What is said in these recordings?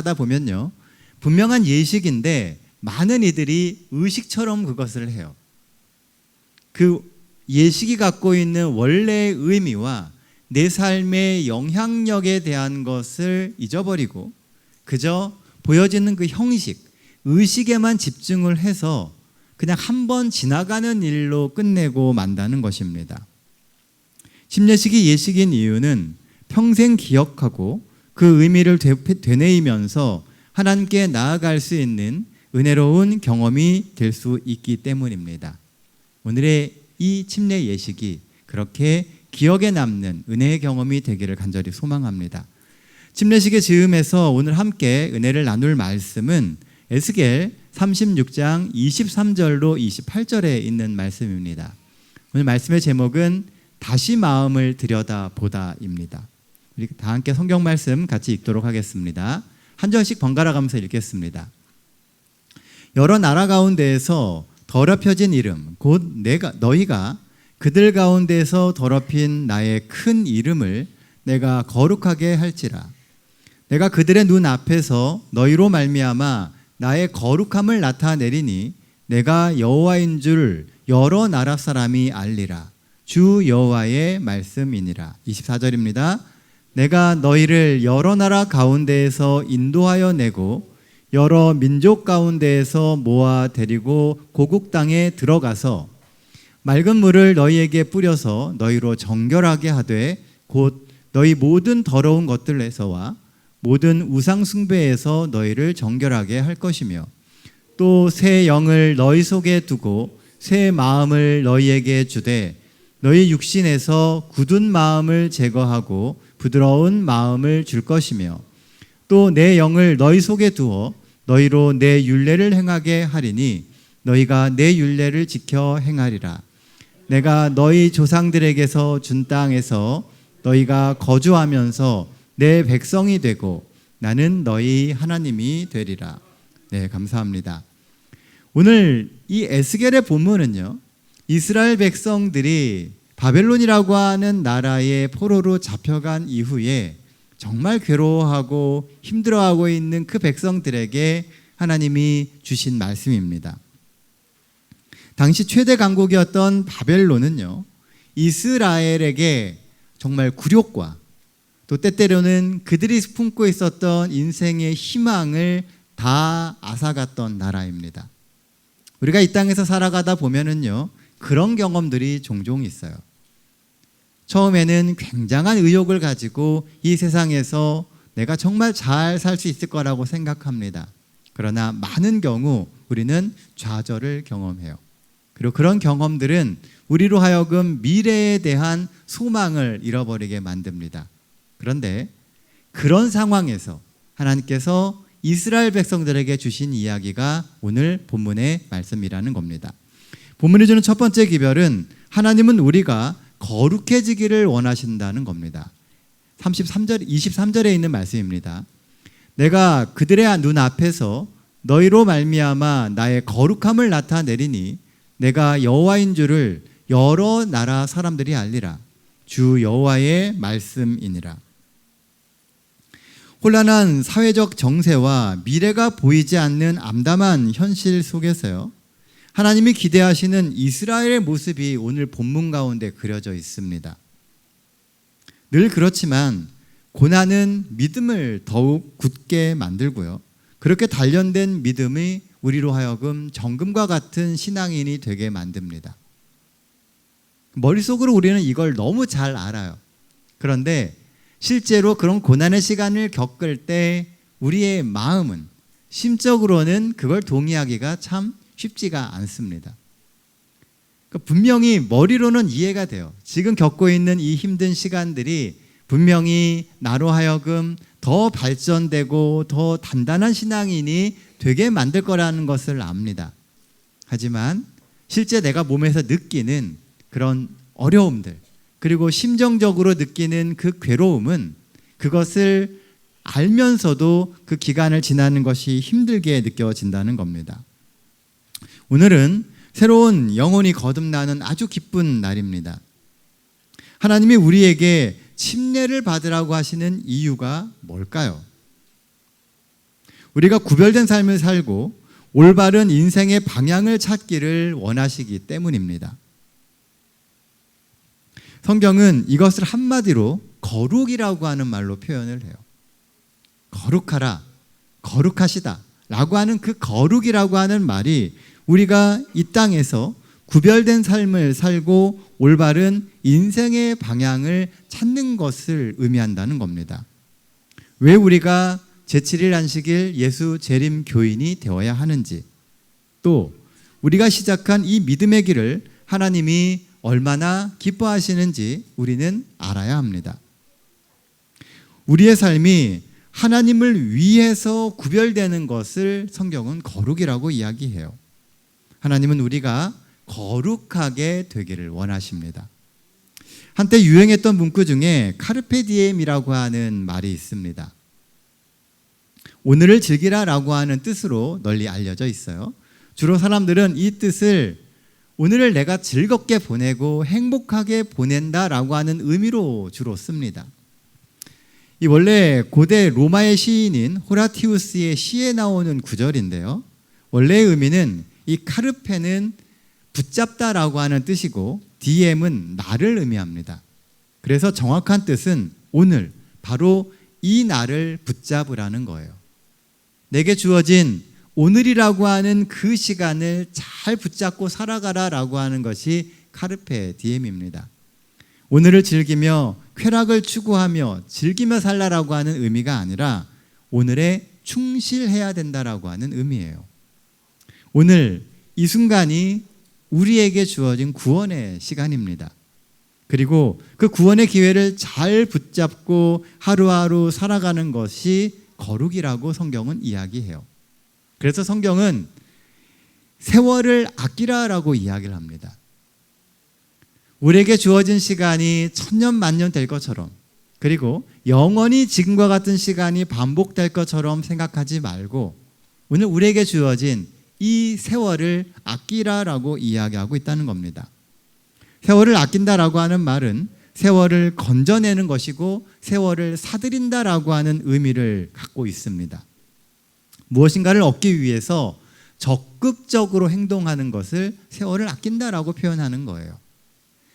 하다 보면요, 분명한 예식인데 많은 이들이 의식처럼 그것을 해요. 그 예식이 갖고 있는 원래의 의미와 내 삶의 영향력에 대한 것을 잊어버리고 그저 보여지는 그 형식, 의식에만 집중을 해서 그냥 한 번 지나가는 일로 끝내고 만다는 것입니다. 침례식이 예식인 이유는 평생 기억하고 그 의미를 되뇌이면서 하나님께 나아갈 수 있는 은혜로운 경험이 될 수 있기 때문입니다. 오늘의 이 침례 예식이 그렇게 기억에 남는 은혜의 경험이 되기를 간절히 소망합니다. 침례식의 즈음에서 오늘 함께 은혜를 나눌 말씀은 에스겔 36장 23절로 28절에 있는 말씀입니다. 오늘 말씀의 제목은 다시 마음을 들여다보다입니다. 우리 다 함께 성경 말씀 같이 읽도록 하겠습니다. 한 절씩 번갈아 가면서 읽겠습니다. 여러 나라 가운데에서 더럽혀진 이름 곧 너희가 그들 가운데서 더럽힌 나의 큰 이름을 내가 거룩하게 할지라. 내가 그들의 눈 앞에서 너희로 말미암아 나의 거룩함을 나타내리니 내가 여호와인 줄 여러 나라 사람이 알리라. 주 여호와의 말씀이니라. 24절입니다. 내가 너희를 여러 나라 가운데에서 인도하여 내고 여러 민족 가운데에서 모아 데리고 고국 땅에 들어가서 맑은 물을 너희에게 뿌려서 너희로 정결하게 하되 곧 너희 모든 더러운 것들에서와 모든 우상 숭배에서 너희를 정결하게 할 것이며 또 새 영을 너희 속에 두고 새 마음을 너희에게 주되 너희 육신에서 굳은 마음을 제거하고 부드러운 마음을 줄 것이며 또 내 영을 너희 속에 두어 너희로 내 율례를 행하게 하리니 너희가 내 율례를 지켜 행하리라. 내가 너희 조상들에게서 준 땅에서 너희가 거주하면서 내 백성이 되고 나는 너희 하나님이 되리라. 네, 감사합니다. 오늘 이 에스겔의 본문은요, 이스라엘 백성들이 바벨론이라고 하는 나라의 포로로 잡혀간 이후에 정말 괴로워하고 힘들어하고 있는 그 백성들에게 하나님이 주신 말씀입니다. 당시 최대 강국이었던 바벨론은요, 이스라엘에게 정말 굴욕과 또 때때로는 그들이 품고 있었던 인생의 희망을 다 앗아갔던 나라입니다. 우리가 이 땅에서 살아가다 보면은요, 그런 경험들이 종종 있어요. 처음에는 굉장한 의욕을 가지고 이 세상에서 내가 정말 잘 살 수 있을 거라고 생각합니다. 그러나 많은 경우 우리는 좌절을 경험해요. 그리고 그런 경험들은 우리로 하여금 미래에 대한 소망을 잃어버리게 만듭니다. 그런데 그런 상황에서 하나님께서 이스라엘 백성들에게 주신 이야기가 오늘 본문의 말씀이라는 겁니다. 본문이 주는 첫 번째 기별은 하나님은 우리가 거룩해지기를 원하신다는 겁니다. 23절에 있는 말씀입니다. 내가 그들의 눈 앞에서 너희로 말미암아 나의 거룩함을 나타내리니 내가 여호와인 줄을 여러 나라 사람들이 알리라. 주 여호와의 말씀이니라. 혼란한 사회적 정세와 미래가 보이지 않는 암담한 현실 속에서요, 하나님이 기대하시는 이스라엘의 모습이 오늘 본문 가운데 그려져 있습니다. 늘 그렇지만 고난은 믿음을 더욱 굳게 만들고요, 그렇게 단련된 믿음이 우리로 하여금 정금과 같은 신앙인이 되게 만듭니다. 머릿속으로 우리는 이걸 너무 잘 알아요. 그런데 실제로 그런 고난의 시간을 겪을 때 우리의 마음은, 심적으로는 그걸 동의하기가 참 쉽지가 않습니다. 분명히 머리로는 이해가 돼요. 지금 겪고 있는 이 힘든 시간들이 분명히 나로 하여금 더 발전되고 더 단단한 신앙인이 되게 만들 거라는 것을 압니다. 하지만 실제 내가 몸에서 느끼는 그런 어려움들, 그리고 심정적으로 느끼는 그 괴로움은 그것을 알면서도 그 기간을 지나는 것이 힘들게 느껴진다는 겁니다. 오늘은 새로운 영혼이 거듭나는 아주 기쁜 날입니다. 하나님이 우리에게 침례를 받으라고 하시는 이유가 뭘까요? 우리가 구별된 삶을 살고 올바른 인생의 방향을 찾기를 원하시기 때문입니다. 성경은 이것을 한마디로 거룩이라고 하는 말로 표현을 해요. 거룩하라, 거룩하시다 라고 하는 그 거룩이라고 하는 말이 우리가 이 땅에서 구별된 삶을 살고 올바른 인생의 방향을 찾는 것을 의미한다는 겁니다. 왜 우리가 제7일 안식일 예수 재림 교인이 되어야 하는지, 또 우리가 시작한 이 믿음의 길을 하나님이 얼마나 기뻐하시는지 우리는 알아야 합니다. 우리의 삶이 하나님을 위해서 구별되는 것을 성경은 거룩이라고 이야기해요. 하나님은 우리가 거룩하게 되기를 원하십니다. 한때 유행했던 문구 중에 카르페 디엠이라고 하는 말이 있습니다. 오늘을 즐기라라고 하는 뜻으로 널리 알려져 있어요. 주로 사람들은 이 뜻을 오늘을 내가 즐겁게 보내고 행복하게 보낸다라고 하는 의미로 주로 씁니다. 이 원래 고대 로마의 시인인 호라티우스의 시에 나오는 구절인데요. 원래의 의미는 이 카르페는 붙잡다라고 하는 뜻이고 디엠은 날을 의미합니다. 그래서 정확한 뜻은 오늘, 바로 이 날을 붙잡으라는 거예요. 내게 주어진 오늘이라고 하는 그 시간을 잘 붙잡고 살아가라라고 하는 것이 카르페 디엠입니다. 오늘을 즐기며 쾌락을 추구하며 즐기며 살라라고 하는 의미가 아니라 오늘에 충실해야 된다라고 하는 의미예요. 오늘 이 순간이 우리에게 주어진 구원의 시간입니다. 그리고 그 구원의 기회를 잘 붙잡고 하루하루 살아가는 것이 거룩이라고 성경은 이야기해요. 그래서 성경은 세월을 아끼라라고 이야기를 합니다. 우리에게 주어진 시간이 천년 만년 될 것처럼, 그리고 영원히 지금과 같은 시간이 반복될 것처럼 생각하지 말고 오늘 우리에게 주어진 이 세월을 아끼라라고 이야기하고 있다는 겁니다. 세월을 아낀다라고 하는 말은 세월을 건져내는 것이고 세월을 사들인다라고 하는 의미를 갖고 있습니다. 무엇인가를 얻기 위해서 적극적으로 행동하는 것을 세월을 아낀다라고 표현하는 거예요.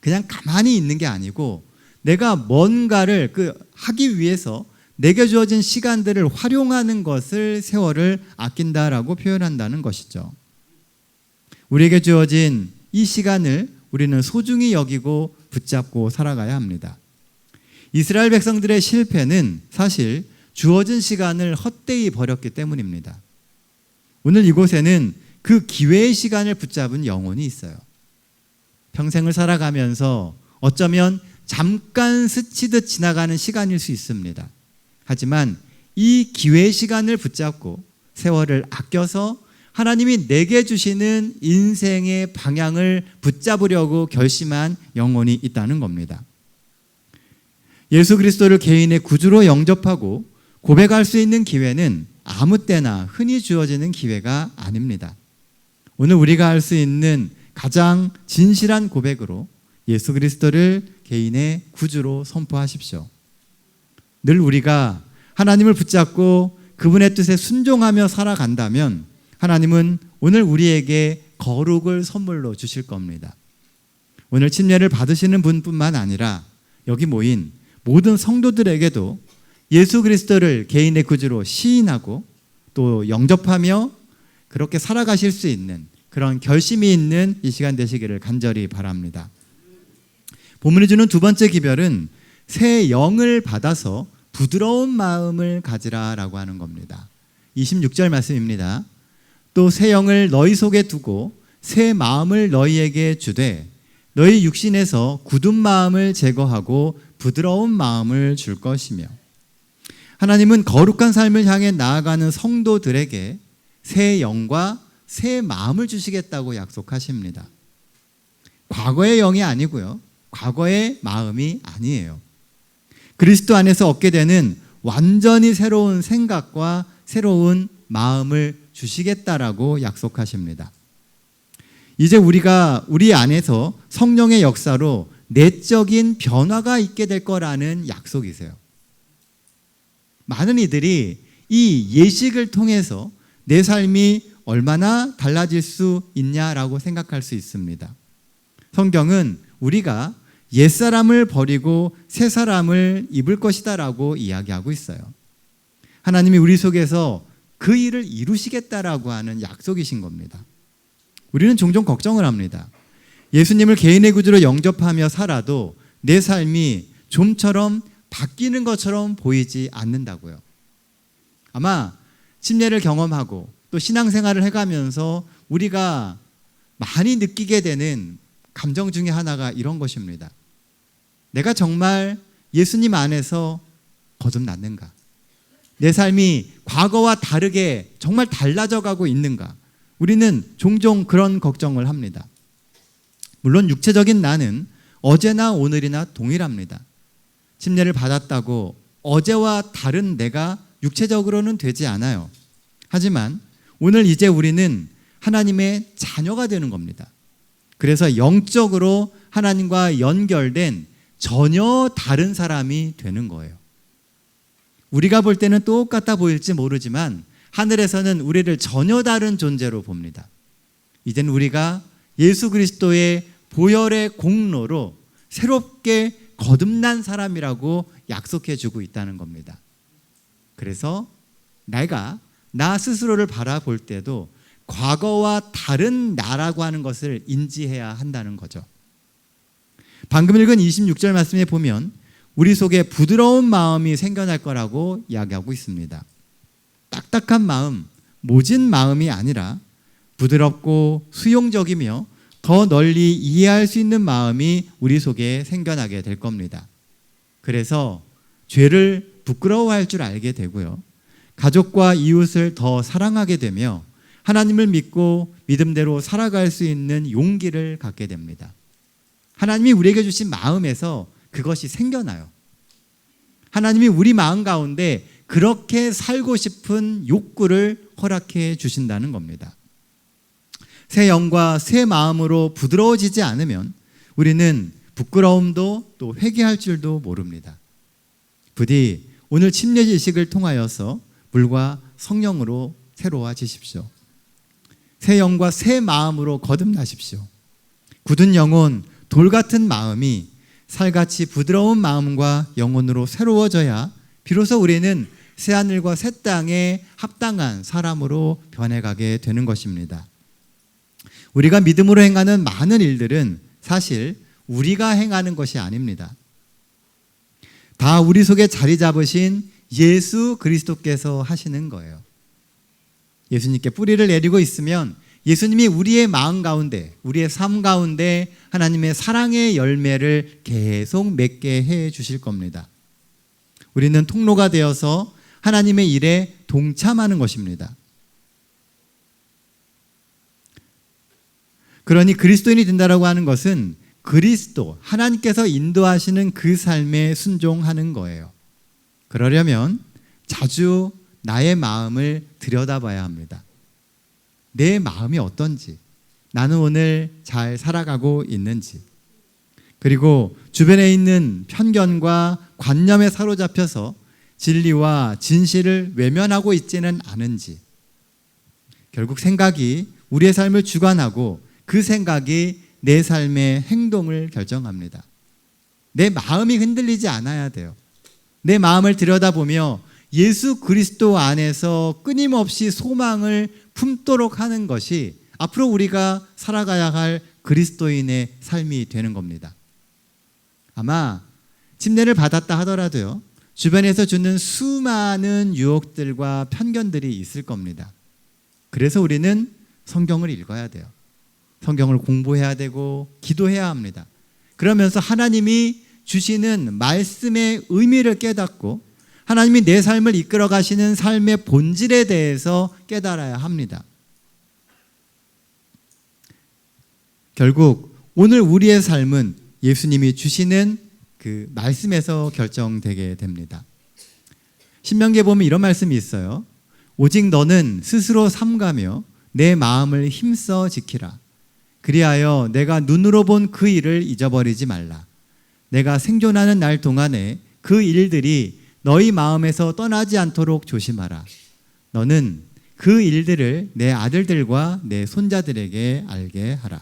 그냥 가만히 있는 게 아니고 내가 뭔가를 하기 위해서 내게 주어진 시간들을 활용하는 것을 세월을 아낀다라고 표현한다는 것이죠. 우리에게 주어진 이 시간을 우리는 소중히 여기고 붙잡고 살아가야 합니다. 이스라엘 백성들의 실패는 사실 주어진 시간을 헛되이 버렸기 때문입니다. 오늘 이곳에는 그 기회의 시간을 붙잡은 영혼이 있어요. 평생을 살아가면서 어쩌면 잠깐 스치듯 지나가는 시간일 수 있습니다. 하지만 이 기회의 시간을 붙잡고 세월을 아껴서 하나님이 내게 주시는 인생의 방향을 붙잡으려고 결심한 영혼이 있다는 겁니다. 예수 그리스도를 개인의 구주로 영접하고 고백할 수 있는 기회는 아무 때나 흔히 주어지는 기회가 아닙니다. 오늘 우리가 할 수 있는 가장 진실한 고백으로 예수 그리스도를 개인의 구주로 선포하십시오. 늘 우리가 하나님을 붙잡고 그분의 뜻에 순종하며 살아간다면 하나님은 오늘 우리에게 거룩을 선물로 주실 겁니다. 오늘 침례를 받으시는 분뿐만 아니라 여기 모인 모든 성도들에게도 예수 그리스도를 개인의 구주로 시인하고 또 영접하며 그렇게 살아가실 수 있는 그런 결심이 있는 이 시간 되시기를 간절히 바랍니다. 본문이 주는 두 번째 기별은 새 영을 받아서 부드러운 마음을 가지라라고 하는 겁니다. 26절 말씀입니다. 또 새 영을 너희 속에 두고 새 마음을 너희에게 주되 너희 육신에서 굳은 마음을 제거하고 부드러운 마음을 줄 것이며, 하나님은 거룩한 삶을 향해 나아가는 성도들에게 새 영과 새 마음을 주시겠다고 약속하십니다. 과거의 영이 아니고요, 과거의 마음이 아니에요. 그리스도 안에서 얻게 되는 완전히 새로운 생각과 새로운 마음을 주시겠다라고 약속하십니다. 이제 우리가 우리 안에서 성령의 역사로 내적인 변화가 있게 될 거라는 약속이세요. 많은 이들이 이 예식을 통해서 내 삶이 얼마나 달라질 수 있냐라고 생각할 수 있습니다. 성경은 우리가 옛사람을 버리고 새 사람을 입을 것이다라고 이야기하고 있어요. 하나님이 우리 속에서 그 일을 이루시겠다라고 하는 약속이신 겁니다. 우리는 종종 걱정을 합니다. 예수님을 개인의 구주로 영접하며 살아도 내 삶이 좀처럼 바뀌는 것처럼 보이지 않는다고요. 아마 침례를 경험하고 또 신앙생활을 해가면서 우리가 많이 느끼게 되는 감정 중에 하나가 이런 것입니다. 내가 정말 예수님 안에서 거듭났는가? 내 삶이 과거와 다르게 정말 달라져 가고 있는가? 우리는 종종 그런 걱정을 합니다. 물론 육체적인 나는 어제나 오늘이나 동일합니다. 침례를 받았다고 어제와 다른 내가 육체적으로는 되지 않아요. 하지만 오늘 이제 우리는 하나님의 자녀가 되는 겁니다. 그래서 영적으로 하나님과 연결된 전혀 다른 사람이 되는 거예요. 우리가 볼 때는 똑같아 보일지 모르지만 하늘에서는 우리를 전혀 다른 존재로 봅니다. 이제는 우리가 예수 그리스도의 보혈의 공로로 새롭게 거듭난 사람이라고 약속해 주고 있다는 겁니다. 그래서 내가 나 스스로를 바라볼 때도 과거와 다른 나라고 하는 것을 인지해야 한다는 거죠. 방금 읽은 26절 말씀에 보면 우리 속에 부드러운 마음이 생겨날 거라고 이야기하고 있습니다. 딱딱한 마음, 모진 마음이 아니라 부드럽고 수용적이며 더 널리 이해할 수 있는 마음이 우리 속에 생겨나게 될 겁니다. 그래서 죄를 부끄러워할 줄 알게 되고요. 가족과 이웃을 더 사랑하게 되며 하나님을 믿고 믿음대로 살아갈 수 있는 용기를 갖게 됩니다. 하나님이 우리에게 주신 마음에서 그것이 생겨나요. 하나님이 우리 마음 가운데 그렇게 살고 싶은 욕구를 허락해 주신다는 겁니다. 새 영과 새 마음으로 부드러워지지 않으면 우리는 부끄러움도 또 회개할 줄도 모릅니다. 부디 오늘 침례 지식을 통하여서 물과 성령으로 새로워지십시오. 새 영과 새 마음으로 거듭나십시오. 굳은 영혼, 돌 같은 마음이 살같이 부드러운 마음과 영혼으로 새로워져야 비로소 우리는 새하늘과 새 땅에 합당한 사람으로 변해가게 되는 것입니다. 우리가 믿음으로 행하는 많은 일들은 사실 우리가 행하는 것이 아닙니다. 다 우리 속에 자리 잡으신 예수 그리스도께서 하시는 거예요. 예수님께 뿌리를 내리고 있으면 예수님이 우리의 마음 가운데, 우리의 삶 가운데 하나님의 사랑의 열매를 계속 맺게 해 주실 겁니다. 우리는 통로가 되어서 하나님의 일에 동참하는 것입니다. 그러니 그리스도인이 된다라고 하는 것은 그리스도, 하나님께서 인도하시는 그 삶에 순종하는 거예요. 그러려면 자주 나의 마음을 들여다봐야 합니다. 내 마음이 어떤지, 나는 오늘 잘 살아가고 있는지, 그리고 주변에 있는 편견과 관념에 사로잡혀서 진리와 진실을 외면하고 있지는 않은지, 결국 생각이 우리의 삶을 주관하고 그 생각이 내 삶의 행동을 결정합니다. 내 마음이 흔들리지 않아야 돼요. 내 마음을 들여다보며 예수 그리스도 안에서 끊임없이 소망을 품도록 하는 것이 앞으로 우리가 살아가야 할 그리스도인의 삶이 되는 겁니다. 아마 침례를 받았다 하더라도요, 주변에서 주는 수많은 유혹들과 편견들이 있을 겁니다. 그래서 우리는 성경을 읽어야 돼요. 성경을 공부해야 되고 기도해야 합니다. 그러면서 하나님이 주시는 말씀의 의미를 깨닫고 하나님이 내 삶을 이끌어 가시는 삶의 본질에 대해서 깨달아야 합니다. 결국 오늘 우리의 삶은 예수님이 주시는 그 말씀에서 결정되게 됩니다. 신명기에 보면 이런 말씀이 있어요. 오직 너는 스스로 삼가며 내 마음을 힘써 지키라. 그리하여 내가 눈으로 본 그 일을 잊어버리지 말라. 내가 생존하는 날 동안에 그 일들이 너희 마음에서 떠나지 않도록 조심하라. 너는 그 일들을 내 아들들과 내 손자들에게 알게 하라.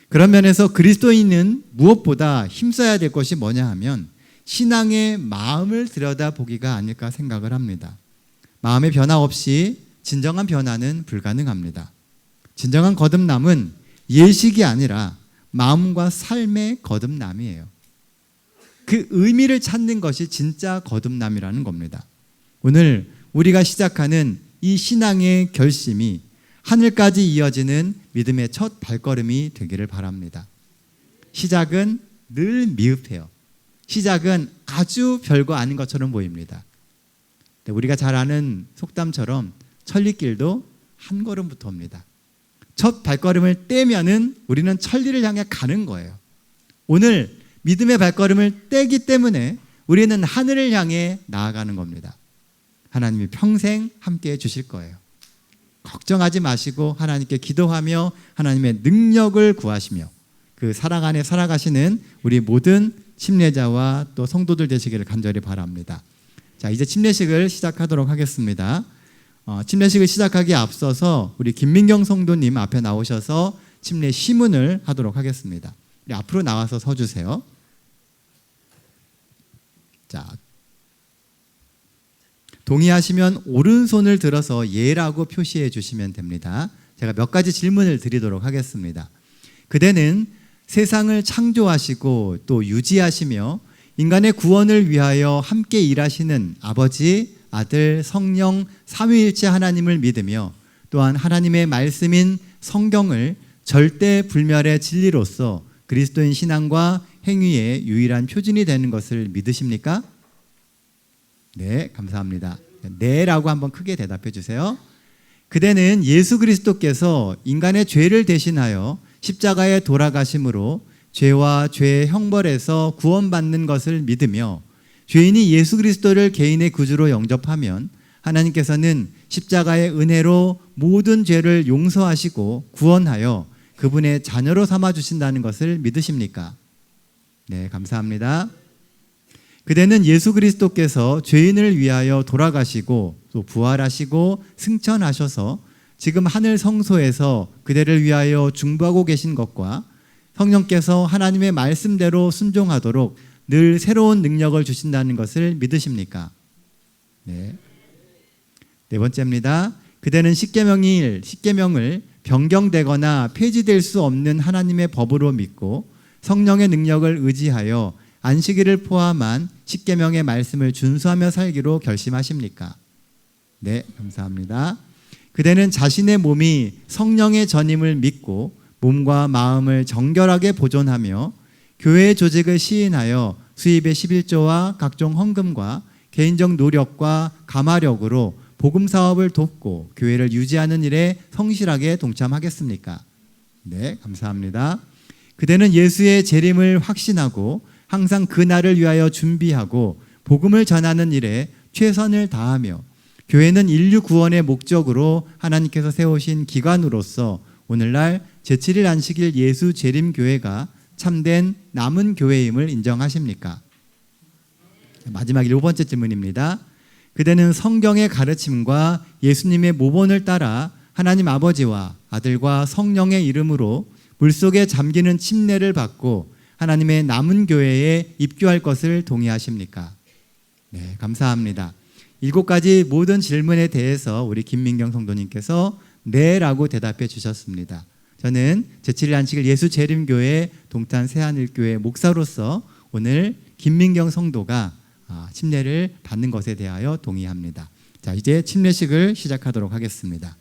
그런 면에서 그리스도인은 무엇보다 힘써야 될 것이 뭐냐 하면 신앙의 마음을 들여다보기가 아닐까 생각을 합니다. 마음의 변화 없이 진정한 변화는 불가능합니다. 진정한 거듭남은 예식이 아니라 마음과 삶의 거듭남이에요. 그 의미를 찾는 것이 진짜 거듭남이라는 겁니다. 오늘 우리가 시작하는 이 신앙의 결심이 하늘까지 이어지는 믿음의 첫 발걸음이 되기를 바랍니다. 시작은 늘 미흡해요. 시작은 아주 별거 아닌 것처럼 보입니다. 우리가 잘 아는 속담처럼 천리길도 한 걸음부터입니다. 첫 발걸음을 떼면은 우리는 천리를 향해 가는 거예요. 오늘 믿음의 발걸음을 떼기 때문에 우리는 하늘을 향해 나아가는 겁니다. 하나님이 평생 함께 해 주실 거예요. 걱정하지 마시고 하나님께 기도하며 하나님의 능력을 구하시며 그 사랑 안에 살아가시는 우리 모든 침례자와 또 성도들 되시기를 간절히 바랍니다. 자, 이제 침례식을 시작하도록 하겠습니다. 침례식을 시작하기에 앞서서 우리 김민경 성도님 앞에 나오셔서 침례 시문을 하도록 하겠습니다. 우리 앞으로 나와서 서주세요. 자, 동의하시면 오른손을 들어서 예라고 표시해 주시면 됩니다. 제가 몇 가지 질문을 드리도록 하겠습니다. 그대는 세상을 창조하시고 또 유지하시며 인간의 구원을 위하여 함께 일하시는 아버지, 아들, 성령, 삼위일체 하나님을 믿으며 또한 하나님의 말씀인 성경을 절대 불멸의 진리로서 그리스도인 신앙과 행위의 유일한 표준이 되는 것을 믿으십니까? 네, 감사합니다. 네라고 한번 크게 대답해 주세요. 그대는 예수 그리스도께서 인간의 죄를 대신하여 십자가에 돌아가심으로 죄와 죄의 형벌에서 구원받는 것을 믿으며 죄인이 예수 그리스도를 개인의 구주로 영접하면 하나님께서는 십자가의 은혜로 모든 죄를 용서하시고 구원하여 그분의 자녀로 삼아주신다는 것을 믿으십니까? 네, 감사합니다. 그대는 예수 그리스도께서 죄인을 위하여 돌아가시고 또 부활하시고 승천하셔서 지금 하늘 성소에서 그대를 위하여 중보하고 계신 것과 성령께서 하나님의 말씀대로 순종하도록 늘 새로운 능력을 주신다는 것을 믿으십니까? 네. 네 번째입니다. 그대는 십계명을 변경되거나 폐지될 수 없는 하나님의 법으로 믿고 성령의 능력을 의지하여 안식일을 포함한 십계명의 말씀을 준수하며 살기로 결심하십니까? 네, 감사합니다. 그대는 자신의 몸이 성령의 전임을 믿고 몸과 마음을 정결하게 보존하며 교회의 조직을 시인하여 수입의 11조와 각종 헌금과 개인적 노력과 가마력으로 복음 사업을 돕고 교회를 유지하는 일에 성실하게 동참하겠습니까? 네, 감사합니다. 그대는 예수의 재림을 확신하고 항상 그날을 위하여 준비하고 복음을 전하는 일에 최선을 다하며 교회는 인류 구원의 목적으로 하나님께서 세우신 기관으로서 오늘날 제7일 안식일 예수 재림 교회가 참된 남은 교회임을 인정하십니까? 마지막 7번째 질문입니다. 그대는 성경의 가르침과 예수님의 모본을 따라 하나님 아버지와 아들과 성령의 이름으로 물속에 잠기는 침례를 받고 하나님의 남은 교회에 입교할 것을 동의하십니까? 네, 감사합니다. 7가지 모든 질문에 대해서 우리 김민경 성도님께서 네라고 대답해 주셨습니다. 저는 제7일 안식일 예수 재림교회 동탄 새하늘교회 목사로서 오늘 김민경 성도가 침례를 받는 것에 대하여 동의합니다. 자, 이제 침례식을 시작하도록 하겠습니다.